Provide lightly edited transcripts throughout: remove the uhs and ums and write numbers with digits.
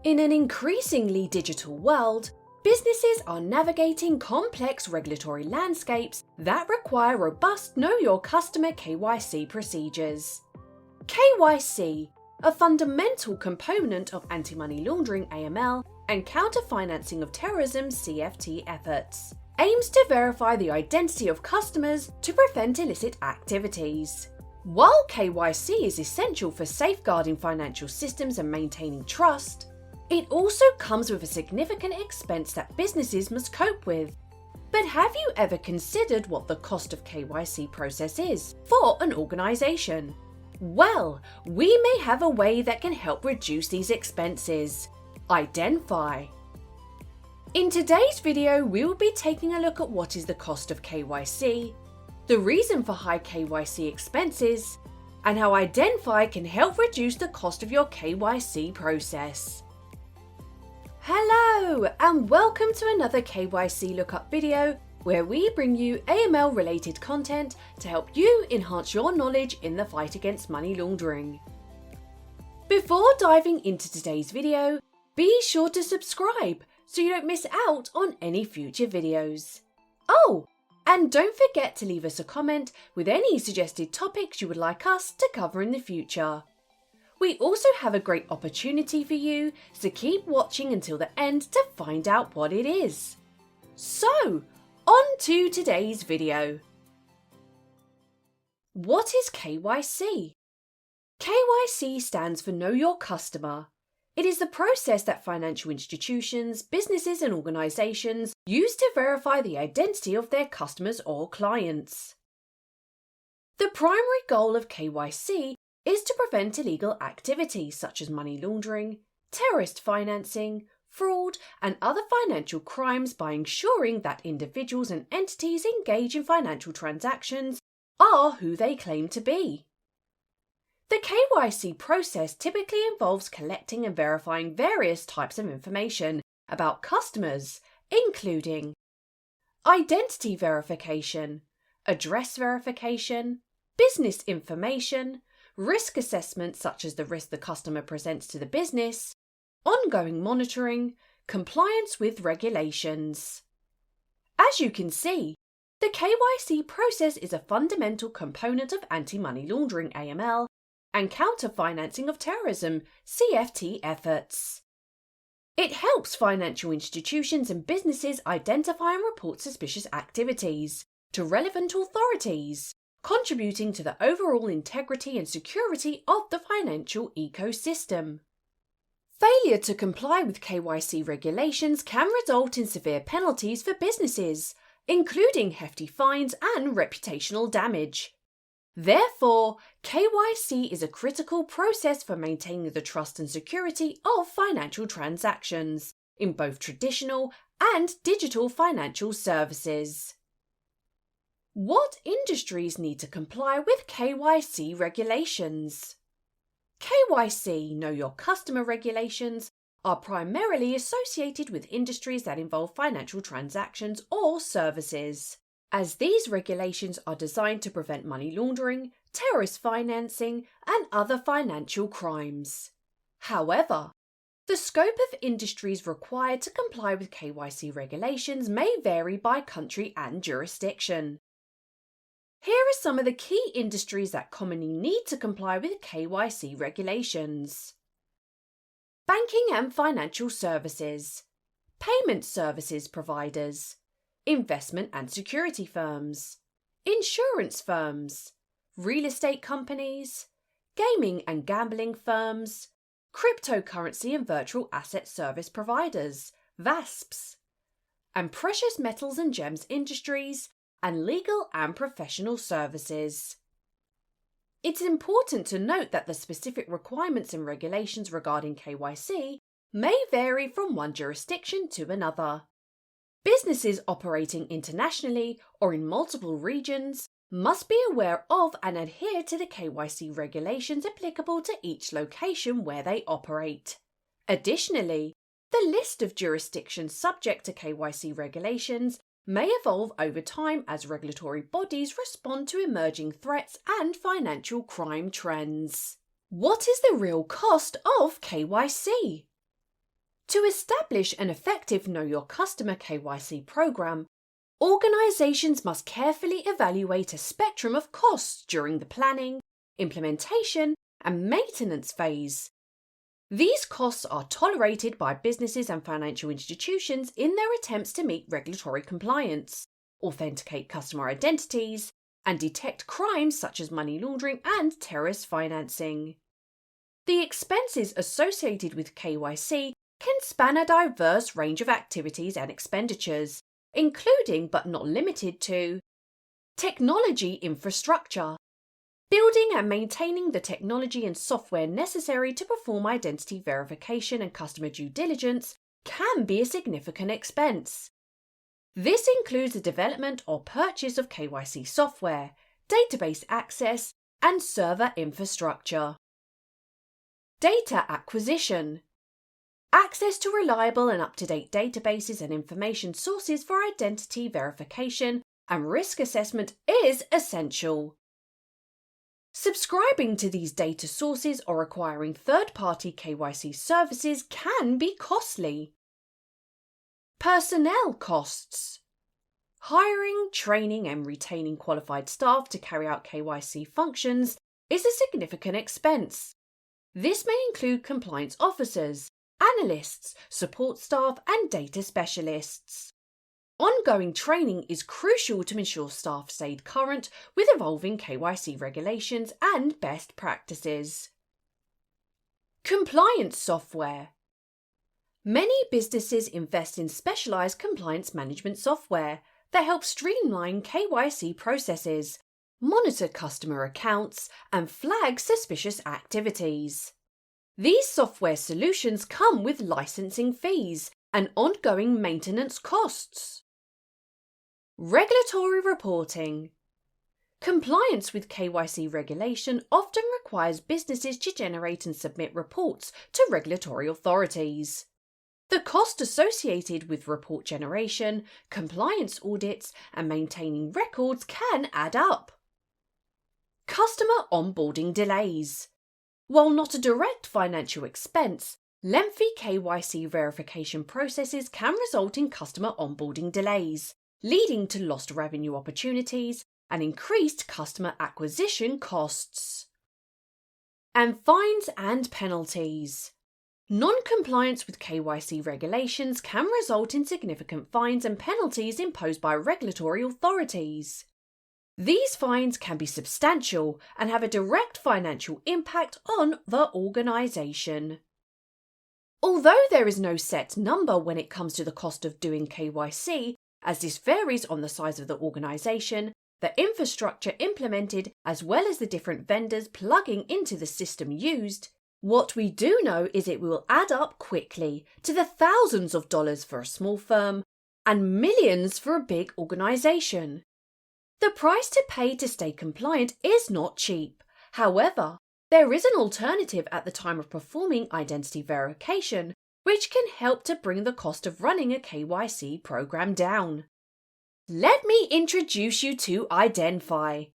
In an increasingly digital world, businesses are navigating complex regulatory landscapes that require robust Know Your Customer KYC procedures. KYC, a fundamental component of anti-money laundering (AML) and counter-financing of terrorism (CFT) efforts, aims to verify the identity of customers to prevent illicit activities. While KYC is essential for safeguarding financial systems and maintaining trust, it also comes with a significant expense that businesses must cope with. But have you ever considered what the cost of KYC process is for an organisation? Well, we may have a way that can help reduce these expenses: IDenfy. In today's video, we will be taking a look at what is the cost of KYC, the reason for high KYC expenses, and how IDenfy can help reduce the cost of your KYC process. Hello, and welcome to another KYC Lookup video where we bring you AML related content to help you enhance your knowledge in the fight against money laundering. Before diving into today's video, be sure to subscribe so you don't miss out on any future videos. Oh, and don't forget to leave us a comment with any suggested topics you would like us to cover in the future. We also have a great opportunity for you, so keep watching until the end to find out what it is. So, on to today's video. What is KYC? KYC stands for Know Your Customer. It is the process that financial institutions, businesses and organisations use to verify the identity of their customers or clients. The primary goal of KYC is to prevent illegal activities such as money laundering, terrorist financing, fraud and other financial crimes by ensuring that individuals and entities engaged in financial transactions are who they claim to be. The KYC process typically involves collecting and verifying various types of information about customers, including identity verification, address verification, business information, risk assessments such as the risk the customer presents to the business, ongoing monitoring, compliance with regulations. As you can see, the KYC process is a fundamental component of anti-money laundering (AML) and counter-financing of terrorism (CFT) efforts. It helps financial institutions and businesses identify and report suspicious activities to relevant authorities, contributing to the overall integrity and security of the financial ecosystem. Failure to comply with KYC regulations can result in severe penalties for businesses, including hefty fines and reputational damage. Therefore, KYC is a critical process for maintaining the trust and security of financial transactions in both traditional and digital financial services. What industries need to comply with KYC regulations? KYC, Know Your Customer regulations, are primarily associated with industries that involve financial transactions or services, as these regulations are designed to prevent money laundering, terrorist financing, and other financial crimes. However, the scope of industries required to comply with KYC regulations may vary by country and jurisdiction. Here are some of the key industries that commonly need to comply with KYC regulations. Banking and financial services, payment services providers, investment and security firms, insurance firms, real estate companies, gaming and gambling firms, cryptocurrency and virtual asset service providers, VASPs, and precious metals and gems industries, and legal and professional services. It's important to note that the specific requirements and regulations regarding KYC may vary from one jurisdiction to another. Businesses operating internationally or in multiple regions must be aware of and adhere to the KYC regulations applicable to each location where they operate. Additionally, the list of jurisdictions subject to KYC regulations may evolve over time as regulatory bodies respond to emerging threats and financial crime trends. What is the real cost of KYC? To establish an effective Know Your Customer KYC program, organisations must carefully evaluate a spectrum of costs during the planning, implementation, and maintenance phase. These costs are tolerated by businesses and financial institutions in their attempts to meet regulatory compliance, authenticate customer identities, and detect crimes such as money laundering and terrorist financing. The expenses associated with KYC can span a diverse range of activities and expenditures, including but not limited to technology infrastructure. Building and maintaining the technology and software necessary to perform identity verification and customer due diligence can be a significant expense. This includes the development or purchase of KYC software, database access, and server infrastructure. Data acquisition. Access to reliable and up-to-date databases and information sources for identity verification and risk assessment is essential. Subscribing to these data sources or acquiring third-party KYC services can be costly. Personnel costs. Hiring, training and retaining qualified staff to carry out KYC functions is a significant expense. This may include compliance officers, analysts, support staff and data specialists. Ongoing training is crucial to ensure staff stay current with evolving KYC regulations and best practices. Compliance software. Many businesses invest in specialised compliance management software that help streamline KYC processes, monitor customer accounts, and flag suspicious activities. These software solutions come with licensing fees and ongoing maintenance costs. Regulatory reporting. Compliance with KYC regulation often requires businesses to generate and submit reports to regulatory authorities. The cost associated with report generation, compliance audits, and maintaining records can add up. Customer onboarding delays. While not a direct financial expense, lengthy KYC verification processes can result in customer onboarding delays, leading to lost revenue opportunities and increased customer acquisition costs. And fines and penalties. Non-compliance with KYC regulations can result in significant fines and penalties imposed by regulatory authorities. These fines can be substantial and have a direct financial impact on the organisation. Although there is no set number when it comes to the cost of doing KYC, as this varies on the size of the organisation, the infrastructure implemented, as well as the different vendors plugging into the system used, what we do know is it will add up quickly to the thousands of dollars for a small firm and millions for a big organisation. The price to pay to stay compliant is not cheap. However, there is an alternative at the time of performing identity verification, which can help to bring the cost of running a KYC program down. Let me introduce you to IDenfy.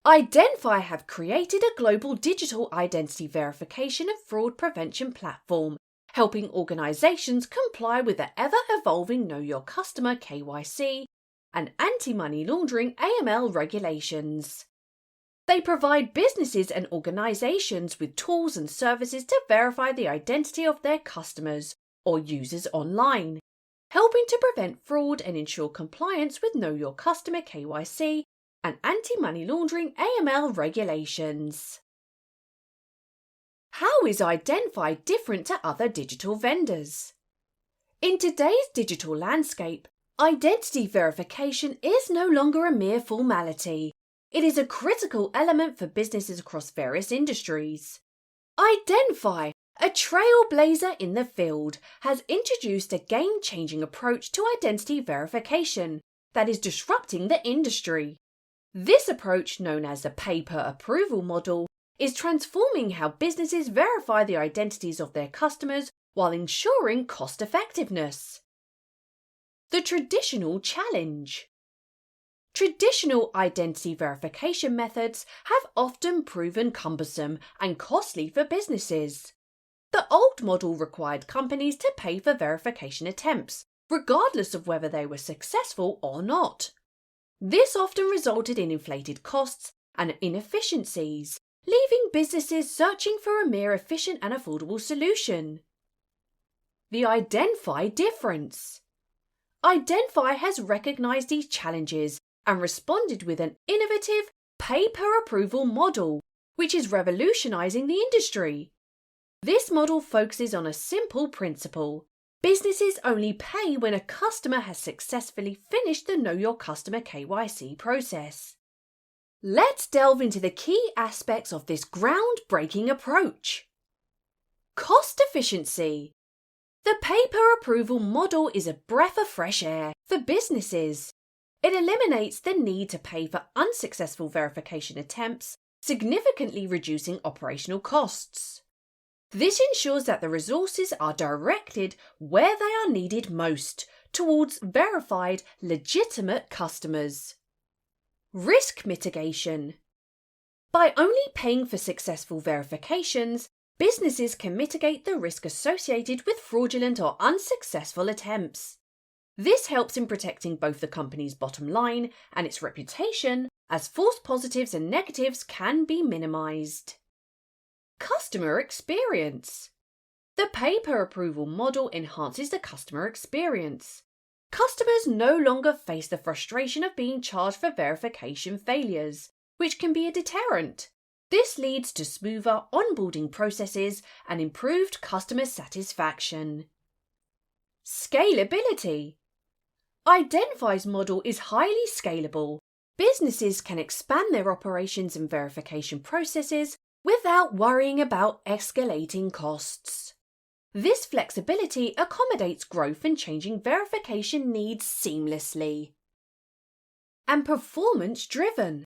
IDenfy have created a global digital identity verification and fraud prevention platform, helping organisations comply with the ever-evolving Know Your Customer KYC and anti-money laundering AML regulations. They provide businesses and organisations with tools and services to verify the identity of their customers or users online, helping to prevent fraud and ensure compliance with Know Your Customer KYC and anti-money laundering AML regulations. How is IDenfy different to other digital vendors? In today's digital landscape, identity verification is no longer a mere formality. It is a critical element for businesses across various industries. IDenfy, a trailblazer in the field, has introduced a game-changing approach to identity verification that is disrupting the industry. This approach, known as the pay-per-approval model, is transforming how businesses verify the identities of their customers while ensuring cost-effectiveness. The traditional challenge. Traditional identity verification methods have often proven cumbersome and costly for businesses. The old model required companies to pay for verification attempts, regardless of whether they were successful or not. This often resulted in inflated costs and inefficiencies, leaving businesses searching for a more efficient and affordable solution. The IDenfy difference. IDenfy has recognised these challenges and responded with an innovative pay-per-approval model, which is revolutionising the industry. This model focuses on a simple principle. Businesses only pay when a customer has successfully finished the Know Your Customer KYC process. Let's delve into the key aspects of this groundbreaking approach. Cost efficiency. The pay-per-approval model is a breath of fresh air for businesses. It eliminates the need to pay for unsuccessful verification attempts, significantly reducing operational costs. This ensures that the resources are directed where they are needed most, towards verified, legitimate customers. Risk mitigation. By only paying for successful verifications, businesses can mitigate the risk associated with fraudulent or unsuccessful attempts. This helps in protecting both the company's bottom line and its reputation, as false positives and negatives can be minimised. Customer experience. The pay-per-approval model enhances the customer experience. Customers no longer face the frustration of being charged for verification failures, which can be a deterrent. This leads to smoother onboarding processes and improved customer satisfaction. Scalability. IDenfy's model is highly scalable. Businesses can expand their operations and verification processes without worrying about escalating costs. This flexibility accommodates growth and changing verification needs seamlessly. And performance-driven.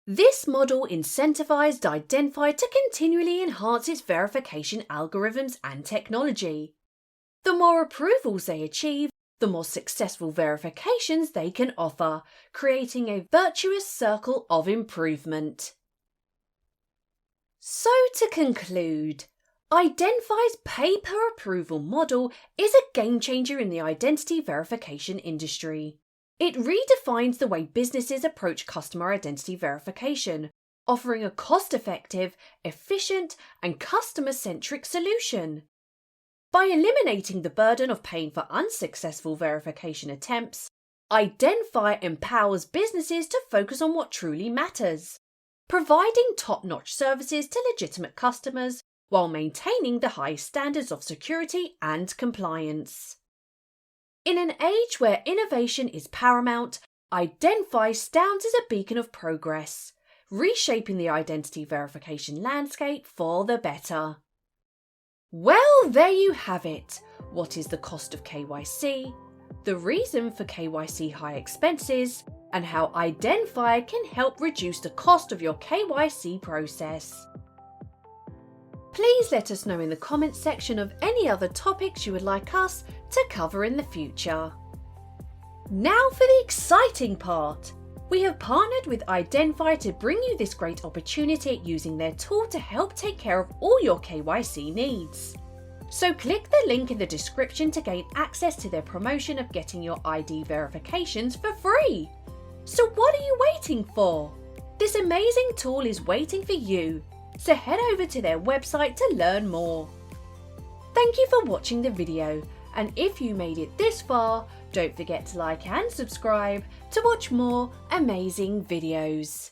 This model incentivized IDenfy to continually enhance its verification algorithms and technology. The more approvals they achieve, the more successful verifications they can offer, creating a virtuous circle of improvement. So to conclude, IDenfy's pay-per-approval model is a game-changer in the identity verification industry. It redefines the way businesses approach customer identity verification, offering a cost-effective, efficient, and customer-centric solution. By eliminating the burden of paying for unsuccessful verification attempts, IDenfy empowers businesses to focus on what truly matters, providing top-notch services to legitimate customers while maintaining the highest standards of security and compliance. In an age where innovation is paramount, IDenfy stands as a beacon of progress, reshaping the identity verification landscape for the better. Well, there you have it. What is the cost of KYC, the reason for KYC high expenses, and how IDenfy can help reduce the cost of your KYC process. Please let us know in the comments section of any other topics you would like us to cover in the future. Now for the exciting part. We have partnered with IDenfy to bring you this great opportunity using their tool to help take care of all your KYC needs. So click the link in the description to gain access to their promotion of getting your ID verifications for free. So what are you waiting for? This amazing tool is waiting for you, so head over to their website to learn more. Thank you for watching the video, and if you made it this far, don't forget to like and subscribe to watch more amazing videos.